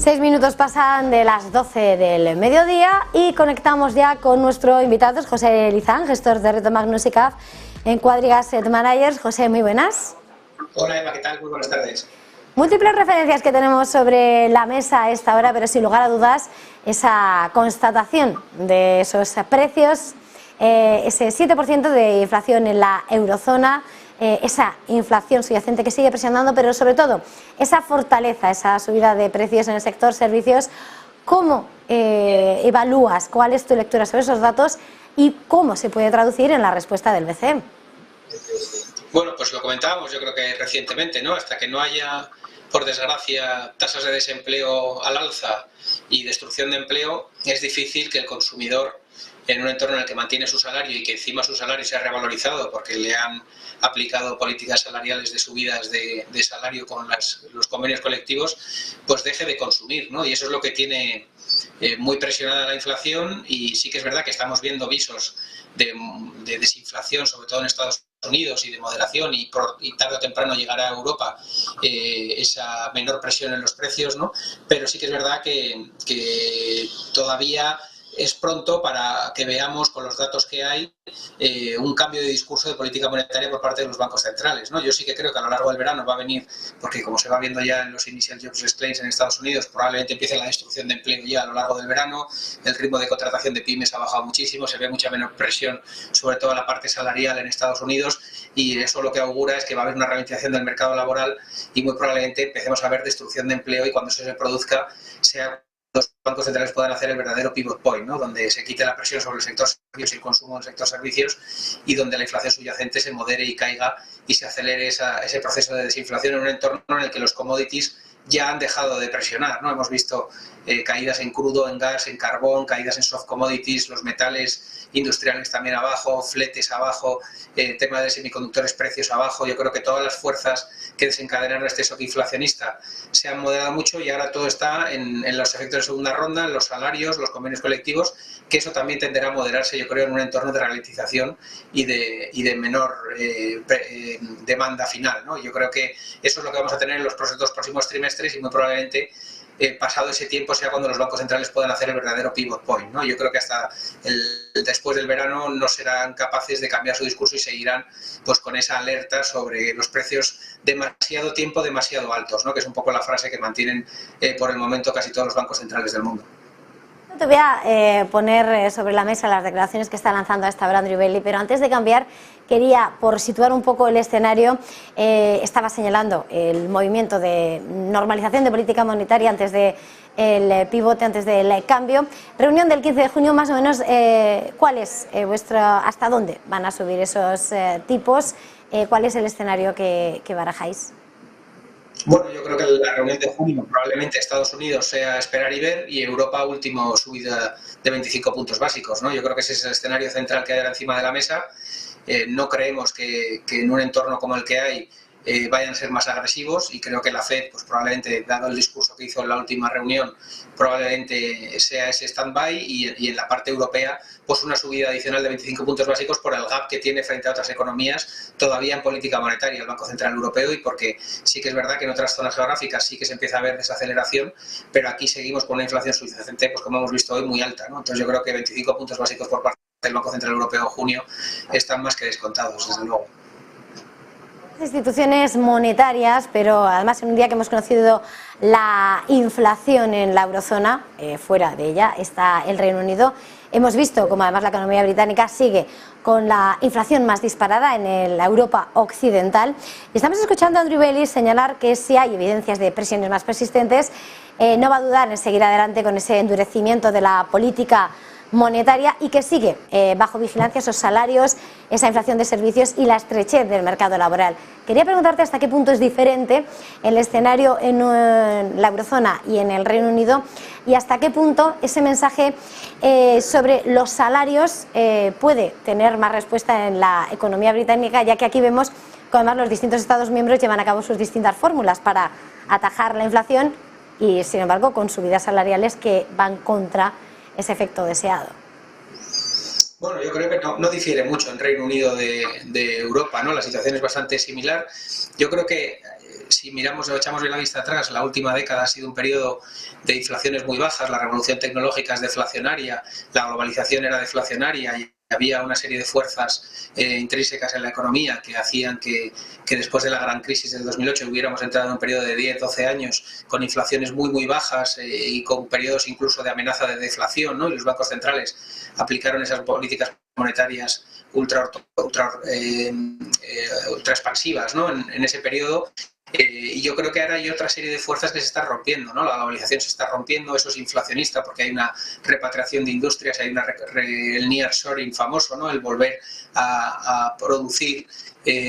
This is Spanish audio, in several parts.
6 minutos pasan de las 12 del mediodía y conectamos ya con nuestro invitado, José Lizán, gestor de Reto Magnus y CAF en Quadriga Asset Managers. José, muy buenas. Hola Eva, ¿qué tal? Muy buenas tardes. Múltiples referencias que tenemos sobre la mesa a esta hora, pero sin lugar a dudas esa constatación de esos precios, ese 7% de inflación en la eurozona, esa inflación subyacente que sigue presionando, pero sobre todo esa fortaleza, esa subida de precios en el sector servicios. ¿Cómo evalúas, cuál es tu lectura sobre esos datos y cómo se puede traducir en la respuesta del BCE? Bueno, pues lo comentábamos yo creo que recientemente, ¿no? Hasta que no haya, por desgracia, tasas de desempleo al alza y destrucción de empleo, es difícil que el consumidor, en un entorno en el que mantiene su salario y que encima su salario se ha revalorizado porque le han aplicado políticas salariales de subidas de salario con los convenios colectivos, pues deje de consumir, ¿no? Y eso es lo que tiene muy presionada la inflación, y sí que es verdad que estamos viendo visos de desinflación, sobre todo en Estados Unidos, y de moderación, y tarde o temprano llegará a Europa esa menor presión en los precios, ¿no? Pero sí que es verdad que todavía es pronto para que veamos con los datos que hay un cambio de discurso de política monetaria por parte de los bancos centrales, ¿no? Yo sí que creo que a lo largo del verano va a venir, porque como se va viendo ya en los Initial Jobs Claims en Estados Unidos, probablemente empiece la destrucción de empleo ya a lo largo del verano. El ritmo de contratación de pymes ha bajado muchísimo, se ve mucha menor presión, sobre todo en la parte salarial en Estados Unidos, y eso lo que augura es que va a haber una ralentización del mercado laboral y muy probablemente empecemos a ver destrucción de empleo, y cuando eso se produzca sea los bancos centrales puedan hacer el verdadero pivot point, ¿no? Donde se quite la presión sobre el sector servicios y el consumo del sector servicios, y donde la inflación subyacente se modere y caiga y se acelere ese proceso de desinflación en un entorno en el que los commodities ya han dejado de presionar, ¿no? Hemos visto caídas en crudo, en gas, en carbón, caídas en soft commodities, los metales industriales también abajo, fletes abajo, tema de semiconductores, precios abajo. Yo creo que todas las fuerzas que desencadenaron este shock inflacionista se han moderado mucho, y ahora todo está en los efectos de segunda ronda, en los salarios, los convenios colectivos, que eso también tenderá a moderarse, yo creo, en un entorno de ralentización y de menor demanda final, ¿no? Yo creo que eso es lo que vamos a tener en los dos próximos trimestres, y muy probablemente pasado ese tiempo sea cuando los bancos centrales puedan hacer el verdadero pivot point, ¿no? Yo creo que hasta después del verano no serán capaces de cambiar su discurso y seguirán pues con esa alerta sobre los precios demasiado tiempo, demasiado altos, ¿no? Que es un poco la frase que mantienen por el momento casi todos los bancos centrales del mundo. Te voy a poner sobre la mesa las declaraciones que está lanzando a esta hora Andrew Bailey, pero antes de cambiar, quería, por situar un poco el escenario, estaba señalando el movimiento de normalización de política monetaria antes del pivote, antes del cambio. Reunión del 15 de junio, más o menos, ¿cuál es hasta dónde van a subir esos tipos? ¿Cuál es el escenario que barajáis? Bueno, yo creo que la reunión de junio probablemente Estados Unidos sea esperar y ver, y Europa último subida de 25 puntos básicos, ¿no? Yo creo que ese es el escenario central que hay ahora encima de la mesa. No creemos que en un entorno como el que hay vayan a ser más agresivos, y creo que la Fed, pues probablemente, dado el discurso que hizo en la última reunión, probablemente sea ese stand-by, y en la parte europea pues una subida adicional de 25 puntos básicos por el gap que tiene frente a otras economías todavía en política monetaria el Banco Central Europeo, y porque sí que es verdad que en otras zonas geográficas sí que se empieza a ver desaceleración, pero aquí seguimos con una inflación subyacente, pues como hemos visto hoy, muy alta, ¿no? Entonces yo creo que 25 puntos básicos por parte del Banco Central Europeo en junio están más que descontados, desde luego. Instituciones monetarias, pero además en un día que hemos conocido la inflación en la eurozona, fuera de ella está el Reino Unido. Hemos visto como además la economía británica sigue con la inflación más disparada en la Europa occidental. Y estamos escuchando a Andrew Bailey señalar que si hay evidencias de presiones más persistentes, no va a dudar en seguir adelante con ese endurecimiento de la política monetaria, y que sigue bajo vigilancia esos salarios, esa inflación de servicios y la estrechez del mercado laboral. Quería preguntarte hasta qué punto es diferente el escenario en la eurozona y en el Reino Unido, y hasta qué punto ese mensaje sobre los salarios puede tener más respuesta en la economía británica, ya que aquí vemos que además los distintos Estados miembros llevan a cabo sus distintas fórmulas para atajar la inflación, y sin embargo con subidas salariales que van contra ese efecto deseado. Bueno, yo creo que no difiere mucho en Reino Unido de Europa, ¿no? La situación es bastante similar. Yo creo que si miramos o echamos bien la vista atrás, la última década ha sido un periodo de inflaciones muy bajas, la revolución tecnológica es deflacionaria, la globalización era deflacionaria y había una serie de fuerzas intrínsecas en la economía que hacían que después de la gran crisis del 2008 hubiéramos entrado en un periodo de 10-12 años con inflaciones muy bajas y con periodos incluso de amenaza de deflación, ¿no? Y los bancos centrales aplicaron esas políticas monetarias ultra expansivas, ¿no? en ese periodo. Y yo creo que ahora hay otra serie de fuerzas que se están rompiendo, ¿no? La globalización se está rompiendo, eso es inflacionista porque hay una repatriación de industrias, hay el nearshoring famoso, ¿no? El volver a producir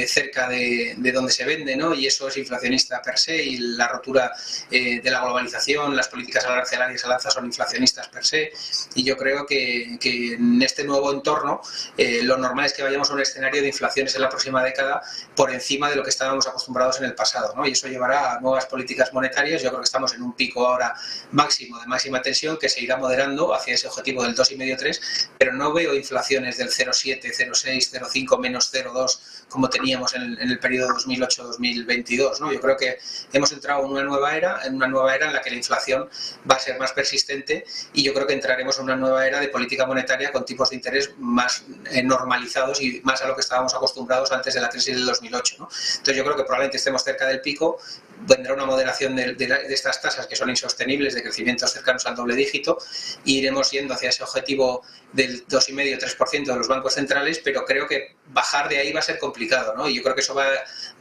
cerca de donde se vende, ¿no? Y eso es inflacionista per se, y la rotura de la globalización, las políticas arancelarias al alza son inflacionistas per se, y yo creo que en este nuevo entorno lo normal es que vayamos a un escenario de inflaciones en la próxima década por encima de lo que estábamos acostumbrados en el pasado, ¿no? Y eso llevará a nuevas políticas monetarias. Yo creo que estamos en un pico ahora máximo de máxima tensión que se irá moderando hacia ese objetivo del 2,5-3, pero no veo inflaciones del 0,7, 0,6, 0,5, menos 0,2 como teníamos en el periodo 2008-2022, ¿no? Yo creo que hemos entrado en una nueva era en la que la inflación va a ser más persistente, y yo creo que entraremos en una nueva era de política monetaria con tipos de interés más normalizados y más a lo que estábamos acostumbrados antes de la crisis del 2008, ¿no? Entonces yo creo que probablemente estemos cerca del pico, vendrá una moderación de estas tasas que son insostenibles, de crecimientos cercanos al doble dígito, e iremos yendo hacia ese objetivo del 2,5-3% de los bancos centrales, pero creo que bajar de ahí va a ser complicado, ¿no? Y yo creo que eso va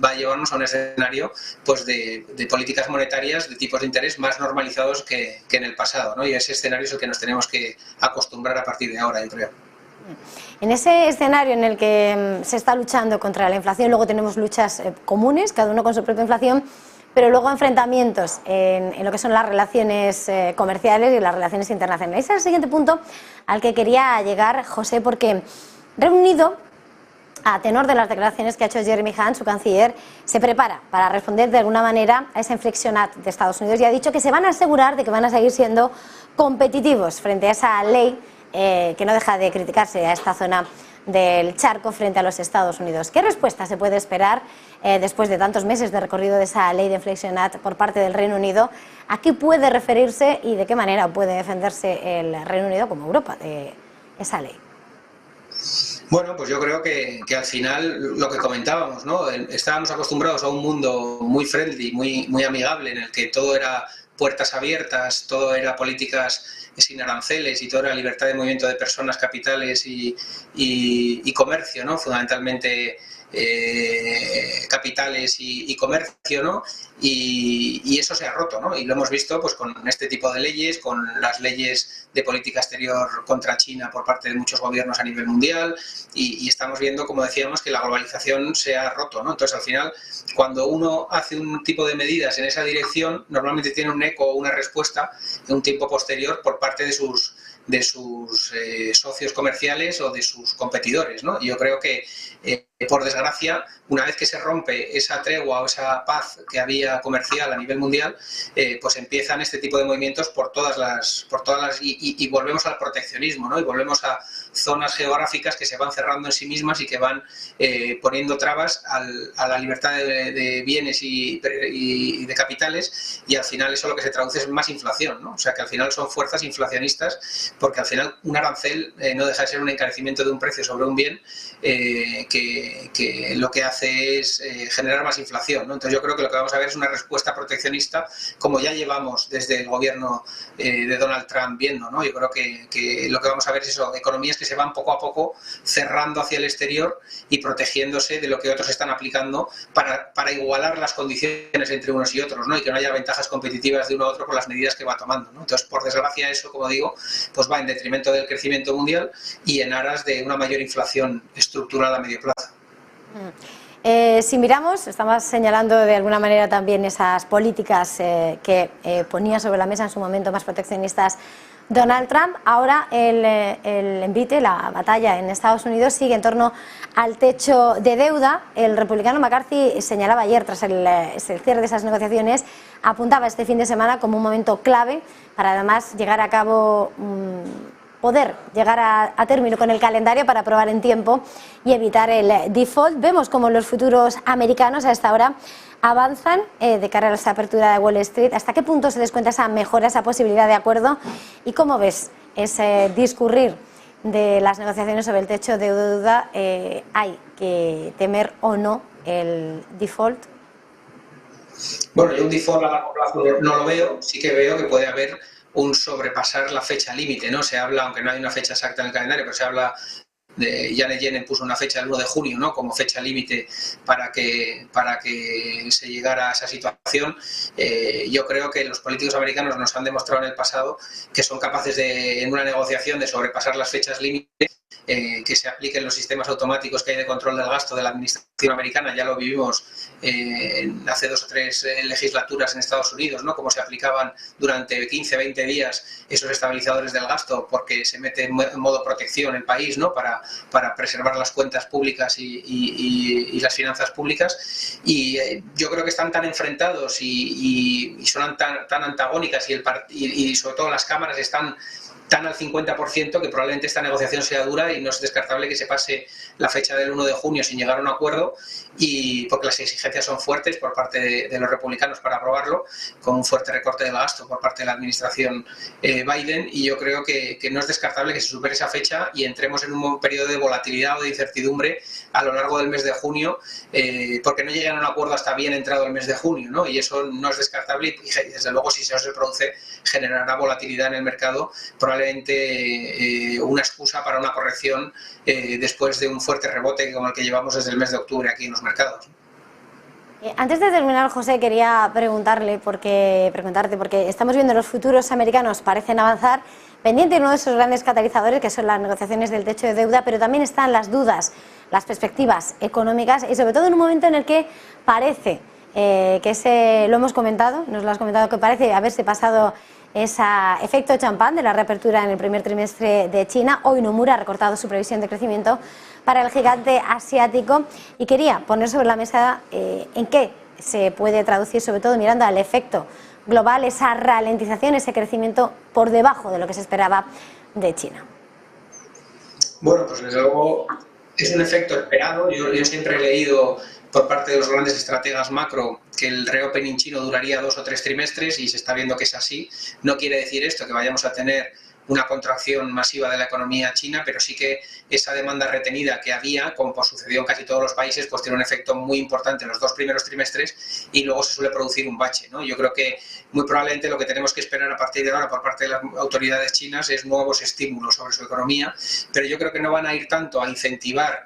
a llevarnos a un escenario pues de políticas monetarias de tipos de interés más normalizados que en el pasado, ¿no? Y ese escenario es el que nos tenemos que acostumbrar a partir de ahora, yo creo. En ese escenario en el que se está luchando contra la inflación, luego tenemos luchas comunes, cada uno con su propia inflación, pero luego enfrentamientos en lo que son las relaciones comerciales y las relaciones internacionales. Ese es el siguiente punto al que quería llegar, José, porque Reino Unido, a tenor de las declaraciones que ha hecho Jeremy Hunt, su canciller, se prepara para responder de alguna manera a esa inflexión de Estados Unidos y ha dicho que se van a asegurar de que van a seguir siendo competitivos frente a esa ley que no deja de criticarse a esta zona del charco frente a los Estados Unidos. ¿Qué respuesta se puede esperar después de tantos meses de recorrido de esa ley de Inflation Act por parte del Reino Unido? ¿A qué puede referirse y de qué manera puede defenderse el Reino Unido como Europa de esa ley? Bueno, pues yo creo que al final lo que comentábamos, ¿no? Estábamos acostumbrados a un mundo muy friendly, muy amigable, en el que todo era puertas abiertas, todo era políticas sin aranceles y todo era libertad de movimiento de personas, capitales y comercio, ¿no? Fundamentalmente capitales y comercio, ¿no? Y eso se ha roto, ¿no? Y lo hemos visto pues con este tipo de leyes, con las leyes de política exterior contra China por parte de muchos gobiernos a nivel mundial, y estamos viendo, como decíamos, que la globalización se ha roto, ¿no? Entonces, al final, cuando uno hace un tipo de medidas en esa dirección, normalmente tiene un eco o una respuesta en un tiempo posterior por parte de sus socios comerciales o de sus competidores, ¿no? Y yo creo que, por desgracia, una vez que se rompe esa tregua o esa paz que había comercial a nivel mundial, pues empiezan este tipo de movimientos por todas las y volvemos al proteccionismo, ¿no? Y volvemos a zonas geográficas que se van cerrando en sí mismas y que van poniendo trabas a la libertad de bienes y de capitales, y al final eso lo que se traduce es más inflación, ¿no? O sea que al final son fuerzas inflacionistas, porque al final un arancel no deja de ser un encarecimiento de un precio sobre un bien que lo que hace es generar más inflación, ¿no? Entonces yo creo que lo que vamos a ver es una respuesta proteccionista, como ya llevamos desde el gobierno de Donald Trump viendo, ¿no? Yo creo que lo que vamos a ver es eso, economías que se van poco a poco cerrando hacia el exterior y protegiéndose de lo que otros están aplicando para igualar las condiciones entre unos y otros, ¿no? Y que no haya ventajas competitivas de uno a otro por las medidas que va tomando, ¿no? Entonces, por desgracia, eso, como digo, pues va en detrimento del crecimiento mundial y en aras de una mayor inflación estructural a medio plazo. Si miramos, estamos señalando de alguna manera también esas políticas que ponía sobre la mesa en su momento más proteccionistas Donald Trump. Ahora el envite, la batalla en Estados Unidos sigue en torno al techo de deuda. El republicano McCarthy señalaba ayer, tras el cierre de esas negociaciones, apuntaba este fin de semana como un momento clave para además llegar a cabo poder llegar a término con el calendario para aprobar en tiempo y evitar el default. Vemos como los futuros americanos a esta hora avanzan de cara a esta apertura de Wall Street. ¿Hasta qué punto se descuenta esa mejora, esa posibilidad de acuerdo? ¿Y cómo ves ese discurrir de las negociaciones sobre el techo de deuda? ¿Hay que temer o no el default? Bueno, yo un default a largo plazo no lo veo. Sí que veo que puede haber un sobrepasar la fecha límite, ¿no? Se habla, aunque no hay una fecha exacta en el calendario, pero se habla de Janet Yellen puso una fecha el 1 de junio, ¿no?, como fecha límite para que se llegara a esa situación. Yo creo que los políticos americanos nos han demostrado en el pasado que son capaces de, en una negociación, de sobrepasar las fechas límite, que se apliquen los sistemas automáticos que hay de control del gasto de la administración americana. Ya lo vivimos hace 2 o 3 legislaturas en Estados Unidos, ¿no?, cómo se aplicaban durante 15, 20 días esos estabilizadores del gasto, porque se mete en modo protección el país, ¿no?, para preservar las cuentas públicas y las finanzas públicas. Y yo creo que están tan enfrentados y son tan antagónicas, y sobre todo las cámaras están tan al 50%, que probablemente esta negociación sea dura y no es descartable que se pase la fecha del 1 de junio sin llegar a un acuerdo, y porque las exigencias son fuertes por parte de los republicanos para aprobarlo, con un fuerte recorte del gasto por parte de la administración Biden, y yo creo que no es descartable que se supere esa fecha y entremos en un periodo de volatilidad o de incertidumbre a lo largo del mes de junio, porque no llegan a un acuerdo hasta bien entrado el mes de junio, ¿no? Y eso no es descartable, y desde luego, si eso se produce, generará volatilidad en el mercado, probablemente una excusa para una corrección después de un fuerte rebote como el que llevamos desde el mes de octubre aquí en los mercados. Antes de terminar, José, quería preguntarte, porque estamos viendo los futuros americanos parecen avanzar, pendiente de uno de esos grandes catalizadores que son las negociaciones del techo de deuda, pero también están las dudas, las perspectivas económicas, y sobre todo en un momento en el que parece lo hemos comentado, nos lo has comentado, que parece haberse pasado ese efecto champán de la reapertura en el primer trimestre de China. Hoy Nomura ha recortado su previsión de crecimiento para el gigante asiático, y quería poner sobre la mesa en qué se puede traducir, sobre todo mirando al efecto global, esa ralentización, ese crecimiento por debajo de lo que se esperaba de China. Bueno, pues desde luego es un efecto esperado. Yo siempre he leído por parte de los grandes estrategas macro que el reopening chino duraría 2 o 3 trimestres, y se está viendo que es así. No quiere decir esto que vayamos a tener una contracción masiva de la economía china, pero sí que esa demanda retenida que había, como sucedió en casi todos los países, pues tiene un efecto muy importante en los 2 primeros trimestres, y luego se suele producir un bache, ¿no? Yo creo que muy probablemente lo que tenemos que esperar a partir de ahora por parte de las autoridades chinas es nuevos estímulos sobre su economía, pero yo creo que no van a ir tanto a incentivar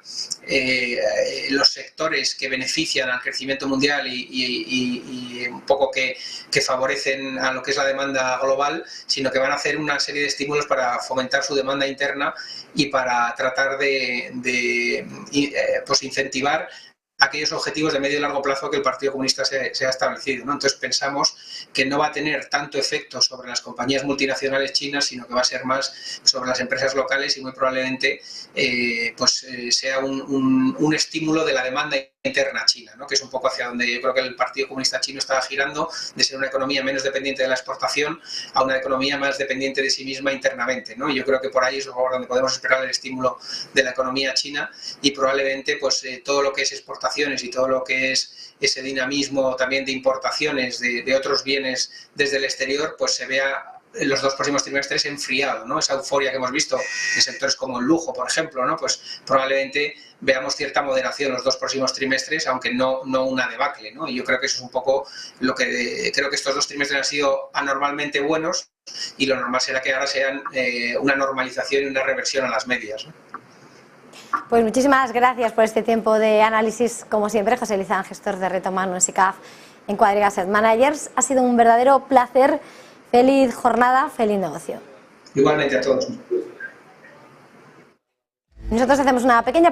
los sectores que benefician al crecimiento mundial y un poco que favorecen a lo que es la demanda global, sino que van a hacer una serie de estímulos para fomentar su demanda interna y para tratar de incentivar aquellos objetivos de medio y largo plazo que el Partido Comunista se ha establecido, ¿no? Entonces pensamos que no va a tener tanto efecto sobre las compañías multinacionales chinas, sino que va a ser más sobre las empresas locales, y muy probablemente sea un estímulo de la demanda interna china, ¿no?, que es un poco hacia donde yo creo que el Partido Comunista chino está girando, de ser una economía menos dependiente de la exportación a una economía más dependiente de sí misma internamente, ¿no? Y yo creo que por ahí es donde podemos esperar el estímulo de la economía china, y probablemente todo lo que es exportaciones y todo lo que es ese dinamismo también de importaciones de otros bienes desde el exterior, pues se vea en los 2 próximos trimestres enfriado, ¿no? Esa euforia que hemos visto en sectores como el lujo, por ejemplo, ¿no? Pues probablemente veamos cierta moderación los 2 próximos trimestres, aunque no una debacle, ¿no? Y yo creo que eso es un poco lo que creo que estos 2 trimestres han sido anormalmente buenos, y lo normal será que ahora sean una normalización y una reversión a las medias, ¿no? Pues muchísimas gracias por este tiempo de análisis, como siempre, José Lizán, gestor de Reto Magno en SICAV en Quadriga Asset Managers. Ha sido un verdadero placer. Feliz jornada, feliz negocio. Igualmente a todos. Nosotros hacemos una pequeña